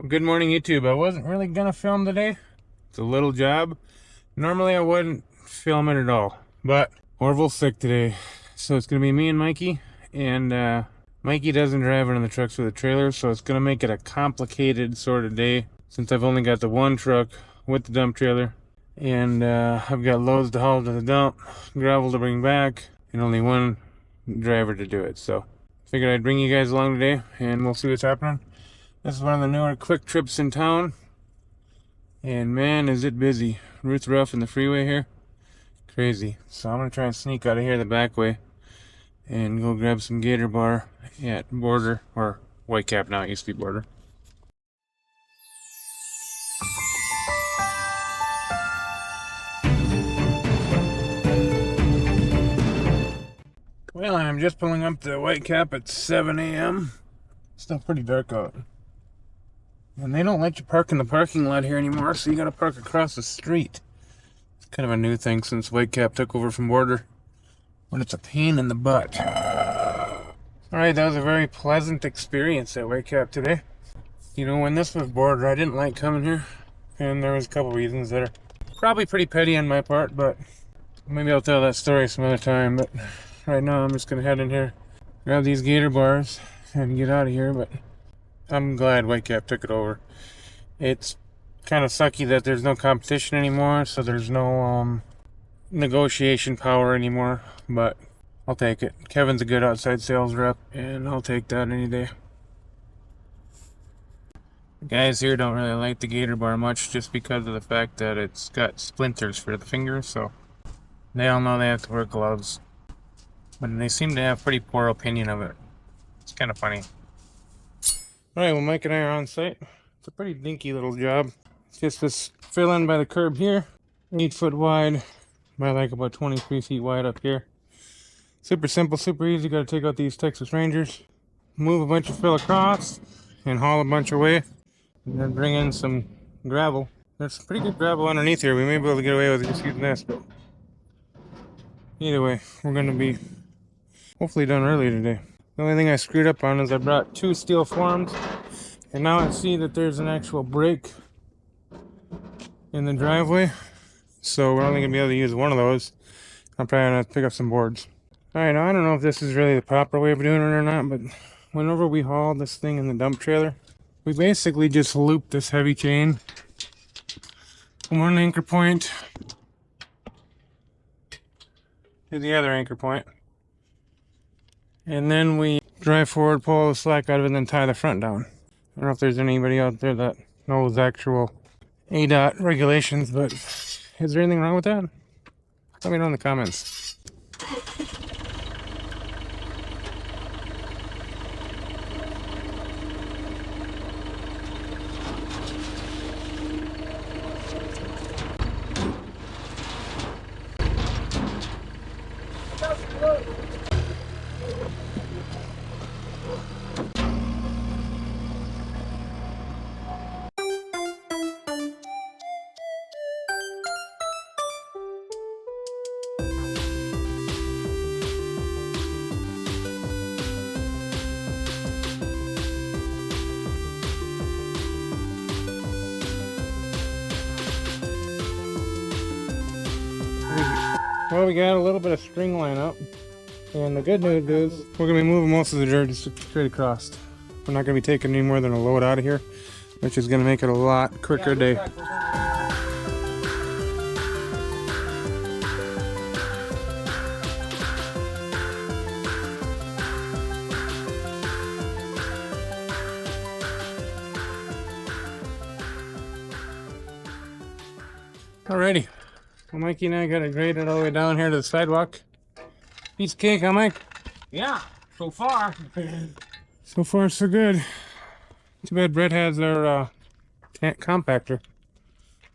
Good morning, YouTube. I wasn't really gonna film today. It's a little job. Normally I wouldn't film it at all, but Orville's sick today, so it's gonna be me and Mikey. And Mikey doesn't drive it on the trucks with a trailer, so it's gonna make it a complicated sort of day since I've only got the one truck with the dump trailer, and I've got loads to haul to the dump, gravel to bring back, and only one driver to do it. So figured I'd bring you guys along today, and we'll see what's happening. This is one of the newer quick trips in town, and man is it busy. Roots rough in the freeway here, crazy. So I'm gonna try and sneak out of here the back way and go grab some Gator Bar at Border, or Whitecap now, it used to be Border. Well, I'm just pulling up to Whitecap at 7 a.m. Still pretty dark out. And they don't let you park in the parking lot here anymore, so you gotta park across the street. It's kind of a new thing since Whitecap took over from Border, but it's a pain in the butt. Alright, that was a very pleasant experience at Whitecap today. You know, when this was Border, I didn't like coming here, and there was a couple reasons that are probably pretty petty on my part, but maybe I'll tell that story some other time. But right now I'm just gonna head in here, grab these Gator Bars, and get out of here. But I'm glad Whitecap took it over. It's kind of sucky that there's no competition anymore, so there's no negotiation power anymore, but I'll take it. Kevin's a good outside sales rep, and I'll take that any day. The guys here don't really like the Gator Bar much just because of the fact that it's got splinters for the fingers, so they all know they have to wear gloves. But they seem to have pretty poor opinion of it. It's kind of funny. Alright, well, Mike and I are on site. It's a pretty dinky little job. It's just this fill in by the curb here, 8 foot wide by like about 23 feet wide up here. Super simple, super easy. Got to take out these Texas Rangers, move a bunch of fill across, and haul a bunch away, and then bring in some gravel. There's pretty good gravel underneath here. We may be able to get away with just using this, but either way, we're going to be hopefully done early today. The only thing I screwed up on is I brought 2 steel forms, and now I see that there's an actual break in the driveway, so we're only going to be able to use one of those. I'm probably going to pick up some boards. Alright, now I don't know if this is really the proper way of doing it or not, but whenever we haul this thing in the dump trailer, we basically just loop this heavy chain from one anchor point to the other anchor point. And then we drive forward, pull all the slack out of it, and then tie the front down. I don't know if there's anybody out there that knows actual ADOT regulations, but is there anything wrong with that? Let me know in the comments. Well, we got a little bit of string line up, and the good news is we're going to be moving most of the dirt just straight across. We're not going to be taking any more than a load out of here, which is going to make it a lot quicker day. Alrighty. Well, Mikey and I got it graded all the way down here to the sidewalk. Piece of cake, huh, Mike? Yeah, so far. So far, so good. Too bad Brett has their compactor.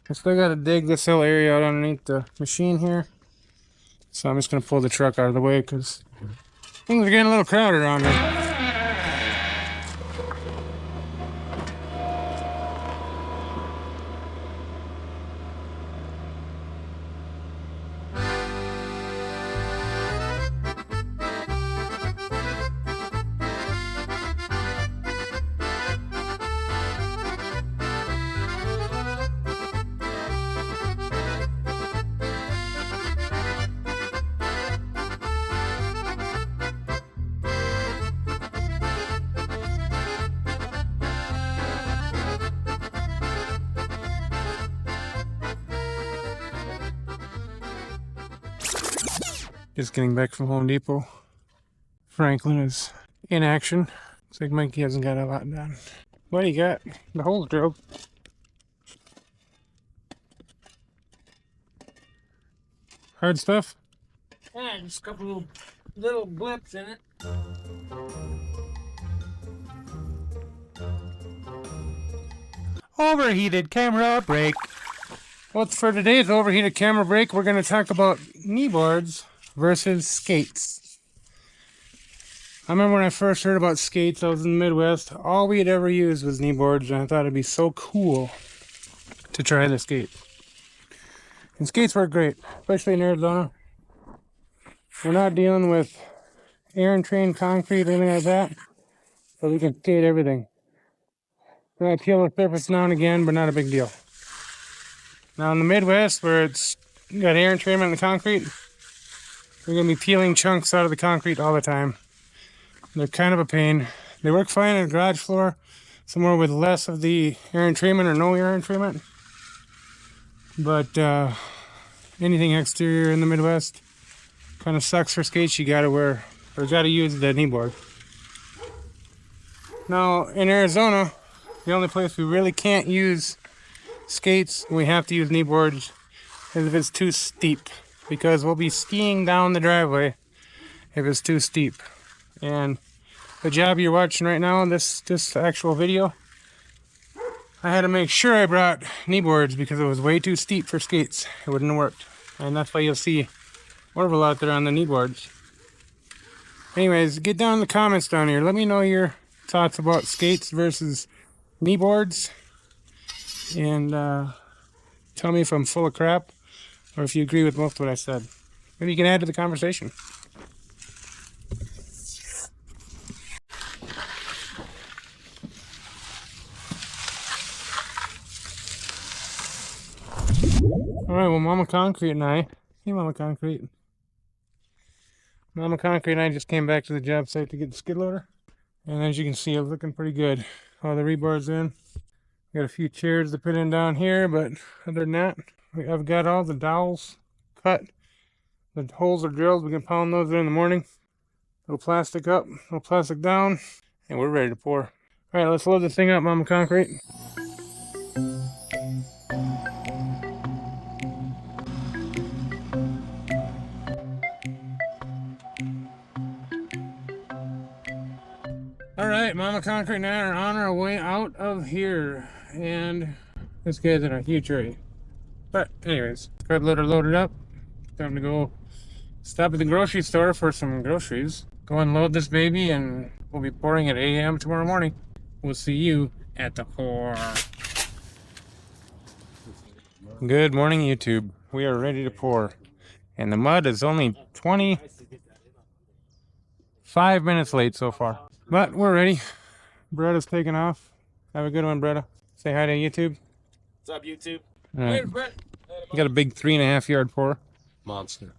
I still got to dig this whole area out underneath the machine here. So I'm just going to pull the truck out of the way because things are getting a little crowded around here. Just getting back from Home Depot. Franklin is in action. Looks like Mikey hasn't got a lot done. What do you got? The hole's drilled. Hard stuff? Yeah, just a couple of little blips in it. Overheated camera break. Well, for today's overheated camera break, we're going to talk about knee boards versus skates. I remember when I first heard about skates, I was in the Midwest. All we had ever used was knee boards, and I thought it'd be so cool to try the skates. And skates work great, especially in Arizona. We're not dealing with air and train concrete or anything like that, so we can skate everything. We're going to peel the surface now and again, but not a big deal. Now in the Midwest, where it's got air entrainment in the concrete, we're going to be peeling chunks out of the concrete all the time. They're kind of a pain. They work fine on a garage floor, somewhere with less of the air entrainment or no air entrainment. But anything exterior in the Midwest kind of sucks for skates. You gotta wear, or gotta use the knee board. Now in Arizona, the only place we really can't use skates, we have to use knee boards, is if it's too steep, because we'll be skiing down the driveway if it's too steep. And the job you're watching right now, this actual video, I had to make sure I brought knee boards because it was way too steep for skates. It wouldn't have worked. And that's why you'll see Orville out there on the knee boards. Anyways, get down in the comments down here. Let me know your thoughts about skates versus knee boards. And tell me if I'm full of crap or if you agree with most of what I said. Maybe you can add to the conversation. Alright, well, Mama Concrete and I just came back to the job site to get the skid loader. And as you can see, it's looking pretty good. All the rebar's in. Got a few chairs to put in down here, but other than that, I've got all the dowels cut. The holes are drilled. We can pound those in the morning. Little plastic up, little plastic down, and we're ready to pour. Alright, let's load this thing up, Mama Concrete. Alright, Mama Concrete and I are on our way out of here. And this guy's in a huge hurry. But anyways, got loader loaded up. Time to go stop at the grocery store for some groceries. Go unload this baby and we'll be pouring at 8 a.m. tomorrow morning. We'll see you at the pour. Good morning, YouTube. We are ready to pour. And the mud is only 25 minutes late so far. But we're ready. Bretta's taking off. Have a good one, Bretta. Say hi to YouTube. What's up, YouTube? All right. You got a big 3.5 yard pour. Monster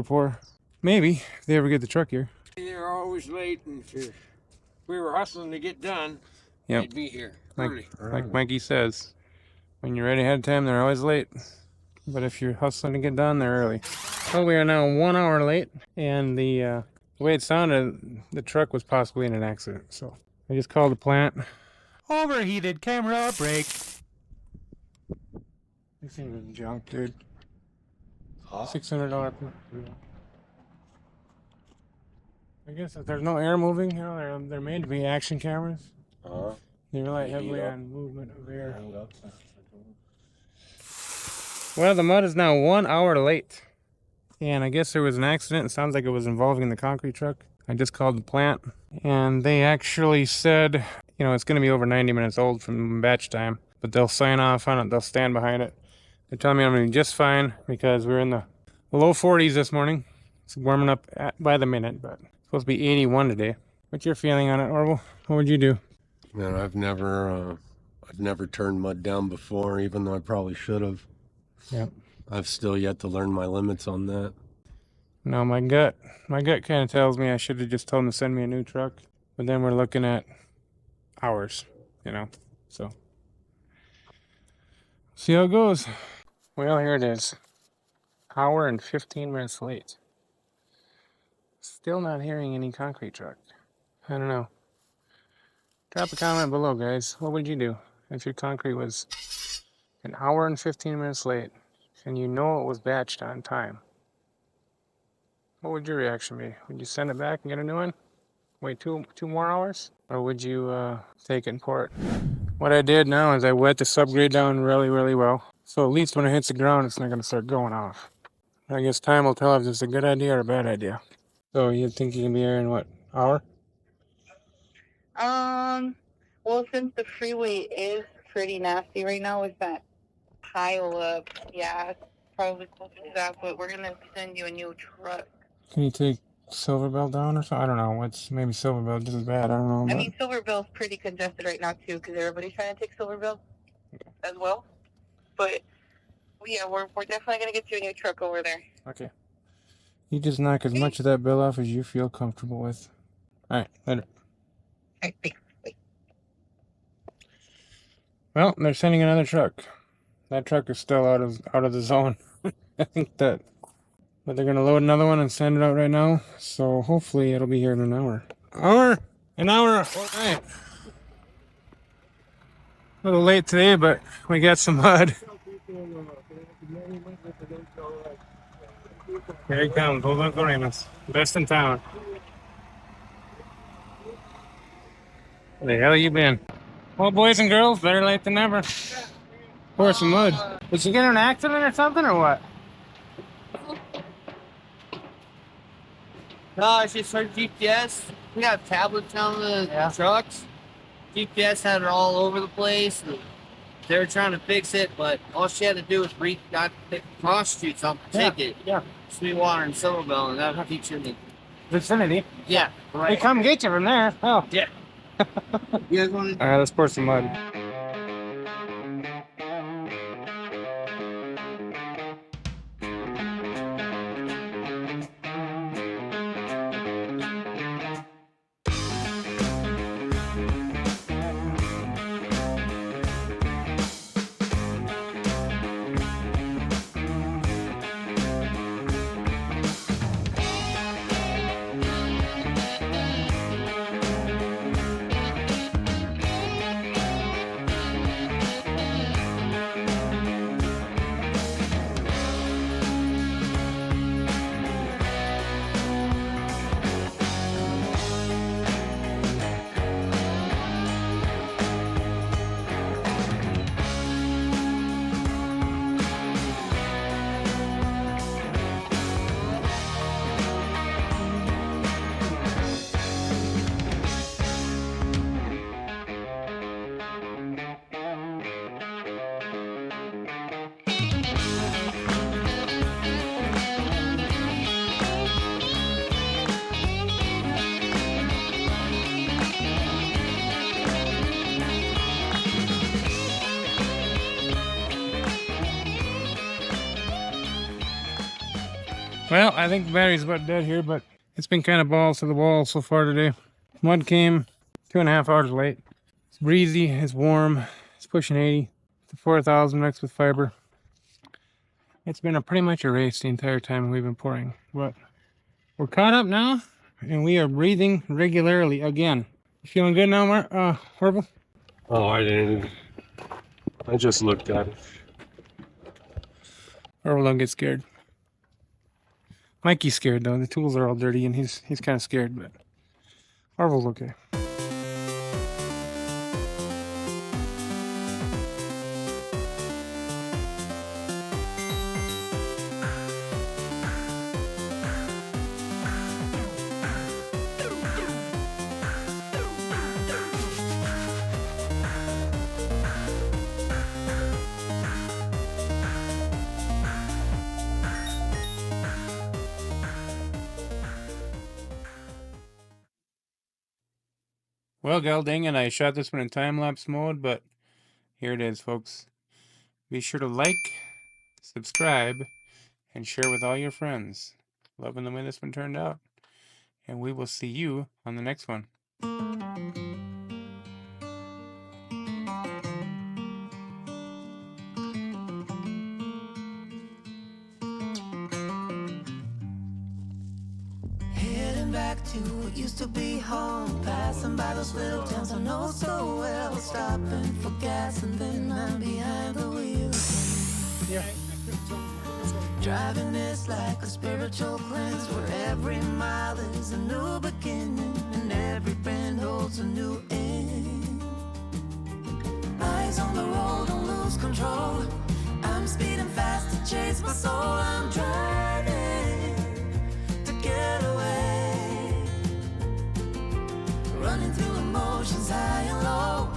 pour. Maybe, if they ever get the truck here. They're always late, and if we were hustling to get done, Yep. they'd be here Like early. Mikey says, when you're ready ahead of time, they're always late. But if you're hustling to get done, they're early. Well, we are now 1 hour late, and the way it sounded, the truck was possibly in an accident. So I just called the plant. Overheated camera break. This thing was junk, dude. $600. I guess if there's no air moving, you know, they're made to be action cameras. They rely heavily on movement of air. Well, the mud is now 1 hour late. And I guess there was an accident. It sounds like it was involving the concrete truck. I just called the plant. And they actually said, you know, it's going to be over 90 minutes old from batch time. But they'll sign off on it. They'll stand behind it. They're telling me I'm going to be just fine because we're in the low 40s this morning. It's warming up by the minute, but it's supposed to be 81 today. What's your feeling on it, Orville? What would you do? Man, I've never turned mud down before, even though I probably should have. Yeah. I've still yet to learn my limits on that. No, my gut kind of tells me I should have just told them to send me a new truck. But then we're looking at hours, you know, so. See how it goes. Well, here it is. Hour and 15 minutes late. Still not hearing any concrete truck. I don't know. Drop a comment below, guys. What would you do if your concrete was an hour and 15 minutes late and you know it was batched on time? What would your reaction be? Would you send it back and get a new one? Wait two more hours? Or would you take it and pour it? What I did now is I wet the subgrade down really well. So at least when it hits the ground, it's not going to start going off. I guess time will tell if it's a good idea or a bad idea. So you think you can be here in what, hour? Well, since the freeway is pretty nasty right now with that pile up, yeah, it's probably closer to that, but we're gonna send you a new truck. Can you take Silverbell down or something? I don't know. What's maybe Silverbell just as bad. I don't know. I But mean, Silverbell's pretty congested right now too, because everybody's trying to take Silverbell as well. But yeah, we're definitely gonna get you a new truck over there. okay. You just knock as much of that bill off as you feel comfortable with. All right, later. All right, thanks. Bye. Well, they're sending another truck. That truck is still out of the zone. I think that. But they're gonna load another one and send it out right now. So hopefully it'll be here in an hour. An hour. All right. A little late today, but we got some mud. Here he comes, old Uncle Remus. Best in town. Where the hell you been? Well, boys and girls, better late than never. Pour some mud. Did you get in an accident or something, or what? No, it's just our GPS. We have tablets on the trucks. GPS had it all over the place. And they were trying to fix it, but all she had to do was read, got the cross streets off the ticket. Yeah. Sweetwater and Silverbell, and that would teach you the. Vicinity. Yeah, They right. come get you from there. Oh. Yeah. You guys want to? All right, let's pour some mud. Well, I think the battery's about dead here, but it's been kind of balls to the wall so far today. Mud came 2.5 hours late. It's breezy, it's warm, it's pushing 80 to 4,000 mixed with fiber. It's been pretty much a race the entire time we've been pouring, but we're caught up now, and we are breathing regularly again. You feeling good now, Orville? Oh, I didn't. I just looked at it. Orville, don't get scared. Mikey's scared though. The tools are all dirty, and he's kind of scared, but Orville's okay. Well, gal dang it, I shot this one in time-lapse mode, but here it is, folks. Be sure to like, subscribe, and share with all your friends. Loving the way this one turned out. And we will see you on the next one. Head to what used to be home. Passing by those little towns I know so well. Stopping for gas and then I'm behind the wheel. Driving is like a spiritual cleanse, where every mile is a new beginning and every bend holds a new end. Eyes on the road, don't lose control. I'm speeding fast to chase my soul. I'm driving to get away, running through emotions high and low,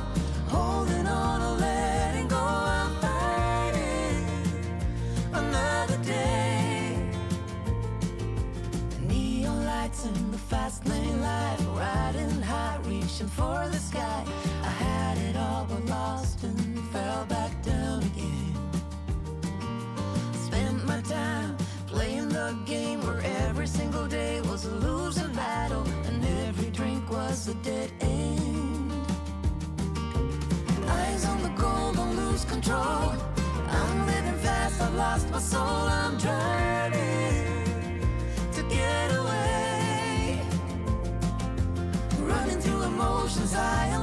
holding on or letting go. I'm fighting another day. Neon lights in the fast lane life, riding high, reaching for the sky. I had it all but lost and fell back down again. Spent my time playing the game where every single day was a losing battle and every drink was a dead end. Eyes on the goal, don't lose control. I'm living fast, I've lost my soul. I'm driving to get away, running through emotions high and